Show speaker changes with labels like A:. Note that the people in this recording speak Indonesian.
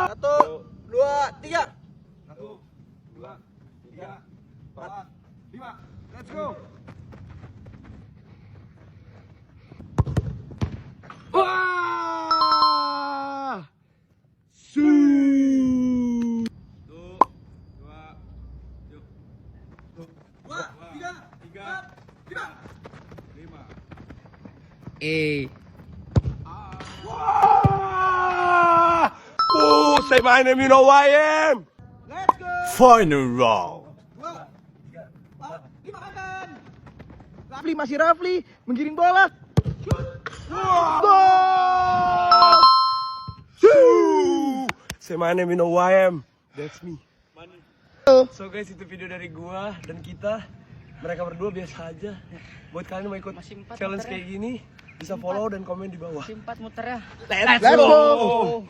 A: Satu, dua, tiga.
B: 1, 2, 3, 4, 5. Let's go. Wah! Su. 1, 2, yuk. 2, 3, 4, 5. Wah! Oh, say my name, you know who I am.
A: Let's go.
B: Final round.
A: 2, 3, 4, 5 kanan. Rafli masih Rafli menggiring bola.
B: Gol! Say my name, you know who I am. That's me. So guys, itu video dari gua dan kita. Mereka berdua biasa aja. Buat kalian yang mau ikut challenge kayak gini, bisa follow dan komen di bawah.
C: Masih 4 muter ya.
B: Let's go!